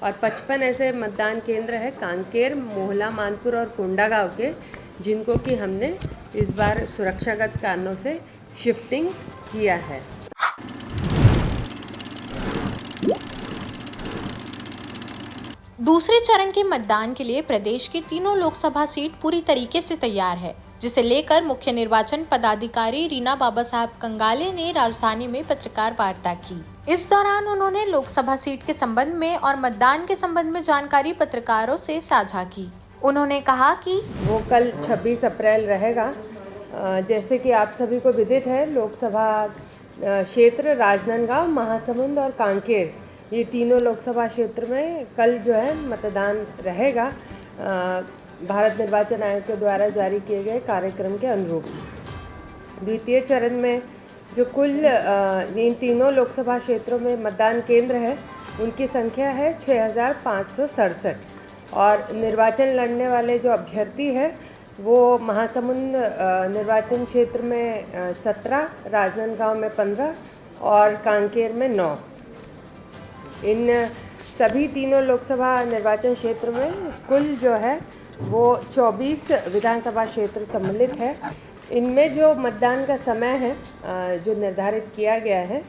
और 55 ऐसे मतदान केंद्र है कांकेर, मोहला, मानपुर और कोंडागांव के, जिनको कि हमने इस बार सुरक्षागत कारणों से शिफ्टिंग किया है। दूसरे चरण के मतदान के लिए प्रदेश की तीनों लोकसभा सीट पूरी तरीके से तैयार है, जिसे लेकर मुख्य निर्वाचन पदाधिकारी रीना बाबा साहब कंगाले ने राजधानी में पत्रकार वार्ता की। इस दौरान उन्होंने लोकसभा सीट के संबंध में और मतदान के संबंध में जानकारी पत्रकारों से साझा की। उन्होंने कहा कि वो कल 26 अप्रैल रहेगा। जैसे कि आप सभी को विदित है, लोकसभा क्षेत्र राजनांदगांव, महासमुंद और कांकेर, ये तीनों लोकसभा क्षेत्र में कल जो है मतदान रहेगा भारत निर्वाचन आयोग के द्वारा जारी किए गए कार्यक्रम के अनुरूप। द्वितीय चरण में जो कुल इन तीनों लोकसभा क्षेत्रों में मतदान केंद्र है, उनकी संख्या है 6567 और निर्वाचन लड़ने वाले जो अभ्यर्थी है वो महासमुंद निर्वाचन क्षेत्र में 17, राजनांदगांव में 15 और कांकेर में 9। इन सभी तीनों लोकसभा निर्वाचन क्षेत्र में कुल जो है वो 24 विधानसभा क्षेत्र सम्मिलित है। इनमें जो मतदान का समय है जो निर्धारित किया गया है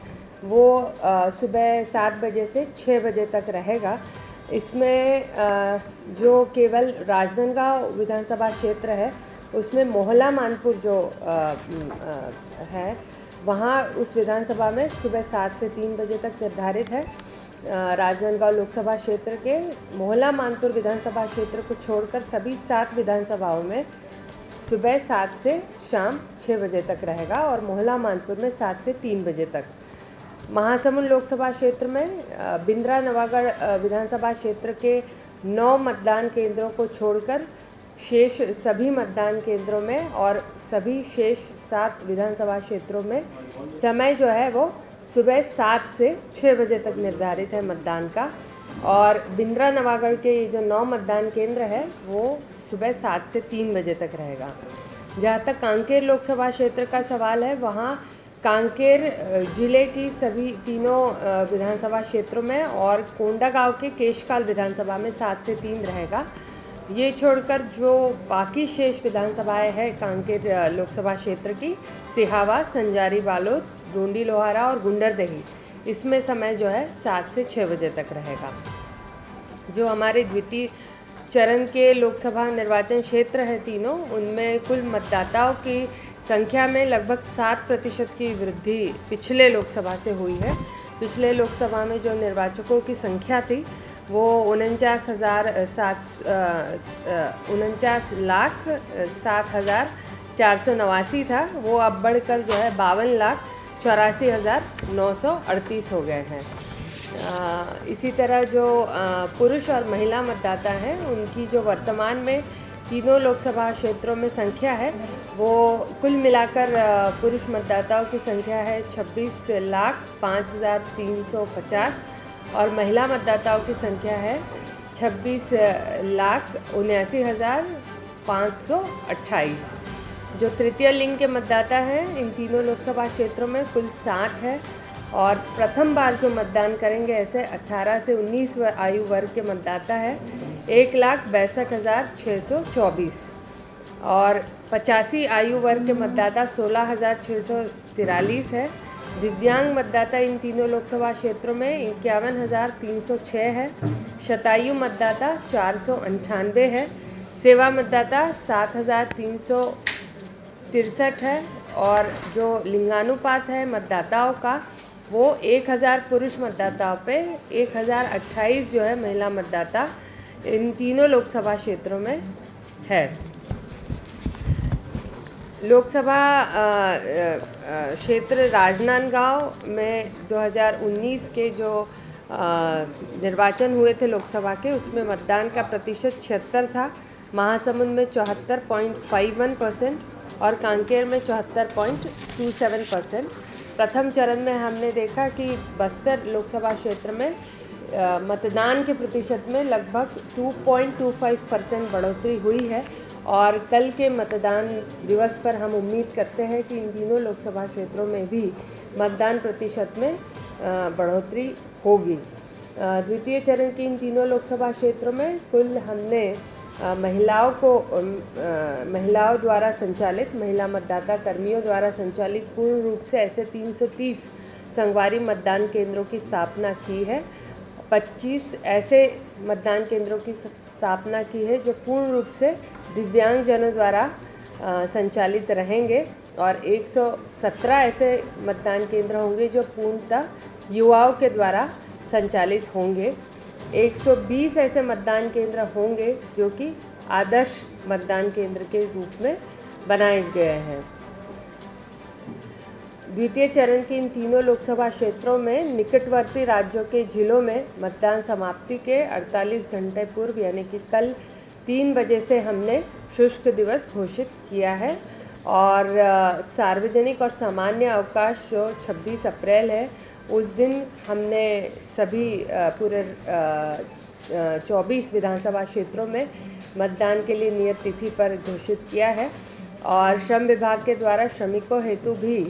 वो सुबह 7 बजे से 6 बजे तक रहेगा। इसमें जो केवल राजनांदगांव विधानसभा क्षेत्र है उसमें मोहला, मानपुर जो है वहाँ उस विधानसभा में सुबह 7 से 3 बजे तक निर्धारित है। राजनांदगांव लोकसभा क्षेत्र के मोहला, मानपुर विधानसभा क्षेत्र को छोड़कर सभी 7 विधानसभाओं में सुबह 7 से शाम 6 बजे तक रहेगा और मोहला, मानपुर में 7 से 3 बजे तक। महासमुंद लोकसभा क्षेत्र में बिंद्रा नवागढ़ विधानसभा क्षेत्र के 9 मतदान केंद्रों को छोड़कर शेष सभी मतदान केंद्रों में और सभी शेष 7 विधानसभा क्षेत्रों में समय जो है वो सुबह 7 से 6 बजे तक निर्धारित है मतदान का। और बिंद्रा नवागढ़ के जो 9 मतदान केंद्र है वो सुबह 7 से 3 बजे तक रहेगा। जहाँ तक कांकेर लोकसभा क्षेत्र का सवाल है, वहाँ कांकेर जिले की सभी तीनों विधानसभा क्षेत्रों में और कोंडागांव के केशकाल विधानसभा में 7 से 3 रहेगा। ये छोड़कर जो बाकी शेष विधानसभाएं हैं कांकेर लोकसभा क्षेत्र की, सिहावा, संजारी, बालोद, डोंडी लोहारा और गुंडरदेही, इसमें समय जो है 7 से 6 बजे तक रहेगा। जो हमारे द्वितीय चरण के लोकसभा निर्वाचन क्षेत्र है तीनों, उनमें कुल मतदाताओं की संख्या में लगभग 7% की वृद्धि पिछले लोकसभा से हुई है। पिछले लोकसभा में जो निर्वाचकों की संख्या थी वो 49,07,489 था, वो अब बढ़कर जो है 52,84,938 हो गए हैं। इसी तरह जो पुरुष और महिला मतदाता हैं उनकी जो वर्तमान में तीनों लोकसभा क्षेत्रों में संख्या है वो कुल मिलाकर पुरुष मतदाताओं की संख्या है 26,05,350 और महिला मतदाताओं की संख्या है 26,79,528। जो तृतीय लिंग के मतदाता हैं इन तीनों लोकसभा क्षेत्रों में कुल 60 है और प्रथम बार जो मतदान करेंगे ऐसे 18 से 19 आयु वर्ग के मतदाता है 1,62,624 और 85 आयु वर्ग के मतदाता 16,643 है। दिव्यांग मतदाता इन तीनों लोकसभा क्षेत्रों में 51,306 है। शतायु मतदाता 498 है। सेवा मतदाता 7,363 है और जो लिंगानुपात है मतदाताओं का वो 1,000 पुरुष मतदाताओं पे 1,028 जो है महिला मतदाता इन तीनों लोकसभा क्षेत्रों में है। लोकसभा क्षेत्र राजनांदगांव में 2019 के जो निर्वाचन हुए थे लोकसभा के, उसमें मतदान का प्रतिशत 76 था। महासमुंद में 74.51% और कांकेर में 74.27%। प्रथम चरण में हमने देखा कि बस्तर लोकसभा क्षेत्र में मतदान के प्रतिशत में लगभग 2.25% बढ़ोतरी हुई है और कल के मतदान दिवस पर हम उम्मीद करते हैं कि इन तीनों लोकसभा क्षेत्रों में भी मतदान प्रतिशत में बढ़ोतरी होगी। द्वितीय चरण के इन तीनों लोकसभा क्षेत्रों में कुल हमने महिलाओं द्वारा संचालित, महिला मतदाता कर्मियों द्वारा संचालित पूर्ण रूप से ऐसे 330 संगवारी मतदान केंद्रों की स्थापना की है। 25 ऐसे मतदान केंद्रों की स्थापना की है जो पूर्ण रूप से दिव्यांगजनों द्वारा संचालित रहेंगे और 117 ऐसे मतदान केंद्र होंगे जो पूर्णतः युवाओं के द्वारा संचालित होंगे। 120 ऐसे मतदान केंद्र होंगे जो कि आदर्श मतदान केंद्र के रूप में बनाए गए हैं। द्वितीय चरण के इन तीनों लोकसभा क्षेत्रों में निकटवर्ती राज्यों के जिलों में मतदान समाप्ति के 48 घंटे पूर्व यानी कि कल 3 बजे से हमने शुष्क दिवस घोषित किया है और सार्वजनिक और सामान्य अवकाश जो 26 अप्रैल है उस दिन हमने सभी पूरे 24 विधानसभा क्षेत्रों में मतदान के लिए नियत तिथि पर घोषित किया है और श्रम विभाग के द्वारा श्रमिकों हेतु भी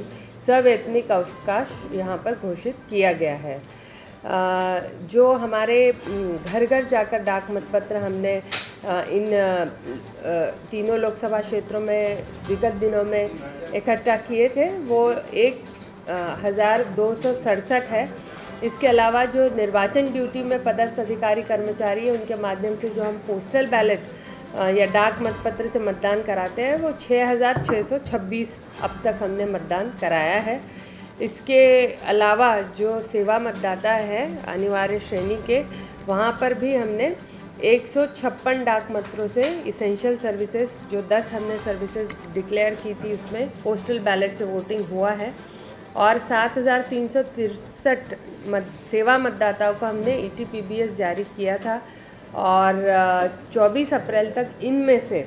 सवैतनिक अवकाश यहाँ पर घोषित किया गया है। जो हमारे घर घर जाकर डाक मतपत्र हमने इन तीनों लोकसभा क्षेत्रों में विगत दिनों में इकट्ठा किए थे वो 1267 है। इसके अलावा जो निर्वाचन ड्यूटी में पदस्थ अधिकारी कर्मचारी हैं उनके माध्यम से जो हम पोस्टल बैलेट या डाक मतपत्र से मतदान कराते हैं वो 6626 अब तक हमने मतदान कराया है। इसके अलावा जो सेवा मतदाता है अनिवार्य श्रेणी के वहाँ पर भी हमने 156 डाक मतों से इसेंशियल सर्विसेज जो 10 हमने सर्विसेज डिक्लेयर की थी उसमें पोस्टल बैलेट से वोटिंग हुआ है और 7363 सेवा मतदाताओं को हमने ETPBS जारी किया था और 24 अप्रैल तक इनमें से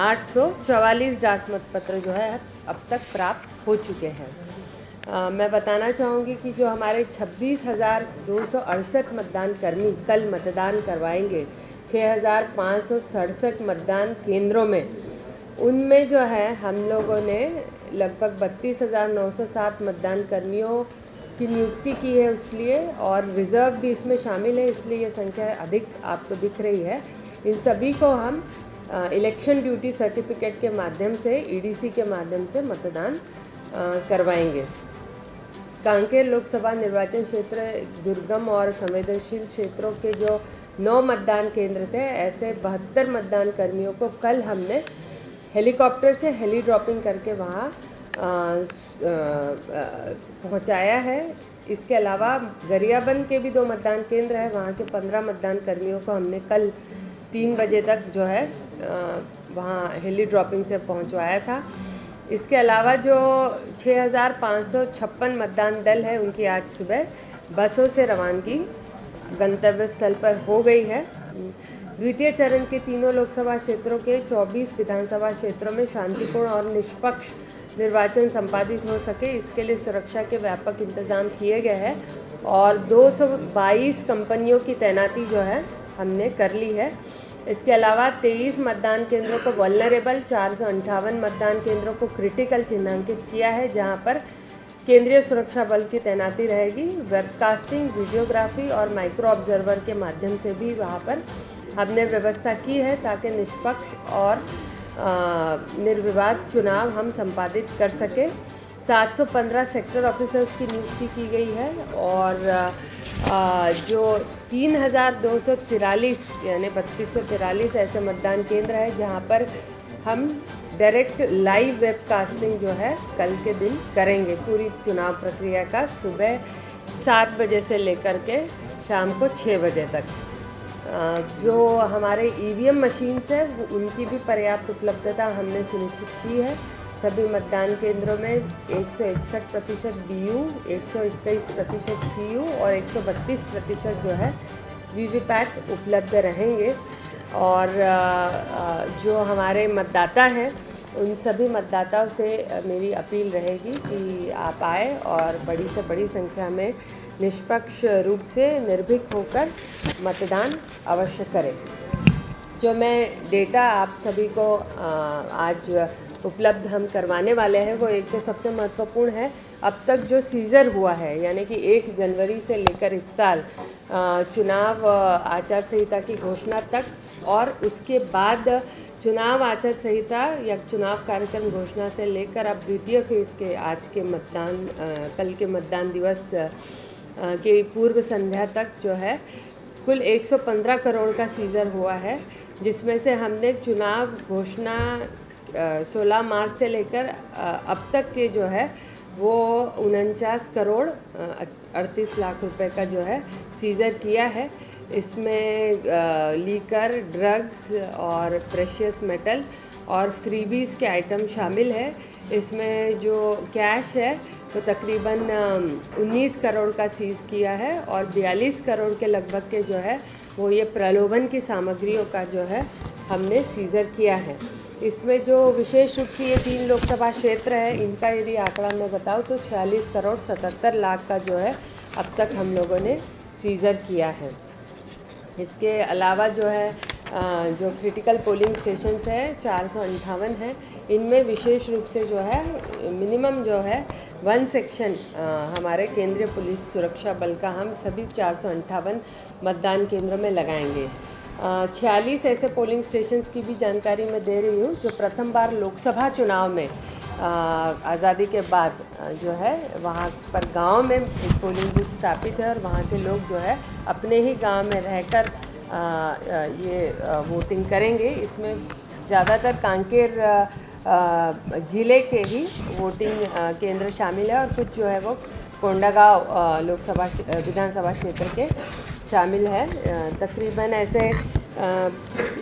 844 डाक मतपत्र जो है अब तक प्राप्त हो चुके हैं। मैं बताना चाहूँगी कि जो हमारे 26,268 मतदान कर्मी कल मतदान करवाएंगे 6,567 मतदान केंद्रों में, उनमें जो है हम लोगों ने लगभग 32,907 मतदान कर्मियों की नियुक्ति की है इसलिए और रिज़र्व भी इसमें शामिल है इसलिए ये संख्या अधिक आपको दिख रही है। इन सभी को हम इलेक्शन ड्यूटी सर्टिफिकेट के माध्यम से EDC के माध्यम से मतदान करवाएंगे। कांकेर लोकसभा निर्वाचन क्षेत्र दुर्गम और संवेदनशील क्षेत्रों के जो 9 मतदान केंद्र थे ऐसे 72 मतदान कर्मियों को कल हमने हेलीकॉप्टर से हेली ड्रॉपिंग करके वहाँ पहुँचाया है। इसके अलावा गरियाबंद के भी 2 मतदान केंद्र है, वहाँ के 15 मतदान कर्मियों को हमने कल 3 बजे तक जो है वहाँ हेली ड्रॉपिंग से पहुँचवाया था। इसके अलावा जो 6,556 मतदान दल है उनकी आज सुबह बसों से रवानगी गंतव्य स्थल पर हो गई है। द्वितीय चरण के तीनों लोकसभा क्षेत्रों के 24 विधानसभा क्षेत्रों में शांतिपूर्ण और निष्पक्ष निर्वाचन संपादित हो सके इसके लिए सुरक्षा के व्यापक इंतजाम किए गए हैं और 222 कंपनियों की तैनाती जो है हमने कर ली है। इसके अलावा 23 मतदान केंद्रों को वल्नरेबल, 458 मतदान केंद्रों को क्रिटिकल चिन्हांकित किया है जहां पर केंद्रीय सुरक्षा बल की तैनाती रहेगी। वेबकास्टिंग, वीडियोग्राफी और माइक्रो ऑब्जर्वर के माध्यम से भी वहां पर हमने व्यवस्था की है ताकि निष्पक्ष और निर्विवाद चुनाव हम संपादित कर सकें। 715 सेक्टर ऑफिसर्स की नियुक्ति की गई है और जो 3,243 यानी 3243 ऐसे मतदान केंद्र है जहां पर हम डायरेक्ट लाइव वेबकास्टिंग जो है कल के दिन करेंगे पूरी चुनाव प्रक्रिया का, सुबह 7 बजे से लेकर के शाम को 6 बजे तक। जो हमारे EVM मशीन्स है उनकी भी पर्याप्त उपलब्धता हमने सुनिश्चित की है। सभी मतदान केंद्रों में 161% BU, 121% CU और 132% जो है VVPAT उपलब्ध रहेंगे और जो हमारे मतदाता हैं उन सभी मतदाताओं से मेरी अपील रहेगी कि आप आए और बड़ी से बड़ी संख्या में निष्पक्ष रूप से निर्भीक होकर मतदान अवश्य करें। जो मैं डेटा आप सभी को आज उपलब्ध हम करवाने वाले हैं वो एक तो सबसे महत्वपूर्ण है अब तक जो सीजर हुआ है, यानी कि 1 जनवरी से लेकर इस साल चुनाव आचार संहिता की घोषणा तक और उसके बाद चुनाव आचार संहिता या चुनाव कार्यक्रम घोषणा से लेकर अब द्वितीय फेज के आज के मतदान कल के मतदान दिवस के पूर्व संध्या तक जो है कुल 115 करोड़ का सीजर हुआ है, जिसमें से हमने चुनाव घोषणा 16 मार्च से लेकर अब तक के जो है वो 49 करोड़ 38 लाख रुपए का जो है सीजर किया है। इसमें लीकर, ड्रग्स और प्रेशियस मेटल और फ्रीबीज के आइटम शामिल है। इसमें जो कैश है तो तकरीबन 19 करोड़ का सीज़ किया है और 42 करोड़ के लगभग के जो है वो ये प्रलोभन की सामग्रियों का जो है हमने सीज़र किया है। इसमें जो विशेष रूप से ये 3 लोकसभा क्षेत्र है, इनका यदि आंकड़ा मैं बताऊँ तो 46 करोड़ 77 लाख का जो है अब तक हम लोगों ने सीज़र किया है। इसके अलावा जो है जो क्रिटिकल पोलिंग स्टेशंस है 458 हैं। इनमें विशेष रूप से जो है मिनिमम जो है 1 सेक्शन हमारे केंद्रीय पुलिस सुरक्षा बल का हम सभी 458 मतदान केंद्र में लगाएंगे। 46 ऐसे पोलिंग स्टेशंस की भी जानकारी मैं दे रही हूँ जो प्रथम बार लोकसभा चुनाव में आज़ादी के बाद जो है वहाँ पर गांव में एक पोलिंग बूथ स्थापित है और वहाँ के लोग जो है अपने ही गांव में रहकर ये वोटिंग करेंगे। इसमें ज़्यादातर कांकेर ज़िले के ही वोटिंग केंद्र शामिल है और कुछ जो है वो कोंडागांव लोकसभा विधानसभा क्षेत्र के शामिल है। तकरीबन ऐसे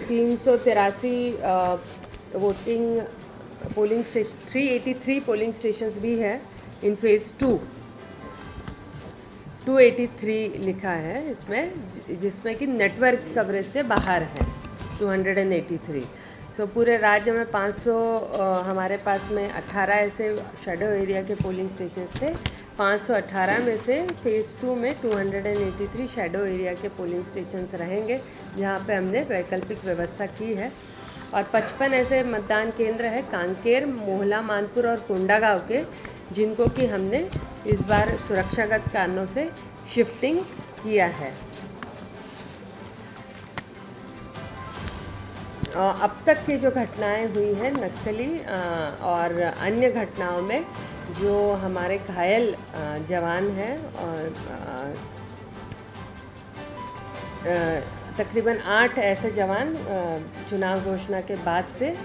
383 voting polling station 383 polling stations भी है इन फेज़ 2। 283 लिखा है इसमें, जिसमें कि नेटवर्क कवरेज से बाहर है 283। सो पूरे राज्य में 500 हमारे पास में 18 ऐसे शेडो एरिया के पोलिंग स्टेशंस थे। 518 में से फेज़ 2 में 283 शेडो एरिया के पोलिंग स्टेशंस रहेंगे, जहाँ पे हमने वैकल्पिक व्यवस्था की है। और 55 ऐसे मतदान केंद्र है कांकेर, मोहला, मानपुर और कोंडागांव के, जिनको कि हमने इस बार सुरक्षागत कारणों से शिफ्टिंग किया है। अब तक की जो घटनाएं हुई हैं नक्सली और अन्य घटनाओं में जो हमारे घायल जवान हैं और तकरीबन 8 ऐसे जवान चुनाव घोषणा के बाद से,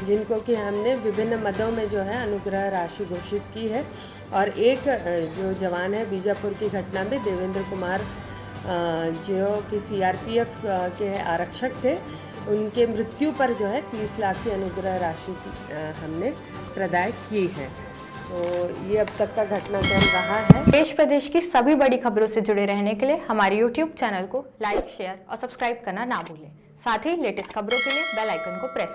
जिनको कि हमने विभिन्न मदों में जो है अनुग्रह राशि घोषित की है। और एक जो जवान है बीजापुर की घटना में देवेंद्र कुमार जो कि सीआरपीएफ के आरक्षक थे, उनके मृत्यु पर जो है 30 लाख की अनुग्रह राशि की हमने प्रदाय की है। तो ये अब तक का घटनाक्रम रहा है। देश प्रदेश की सभी बड़ी खबरों से जुड़े रहने के लिए हमारे YouTube चैनल को लाइक, शेयर और सब्सक्राइब करना ना भूलें। साथ ही लेटेस्ट खबरों के लिए बेल आइकन को प्रेस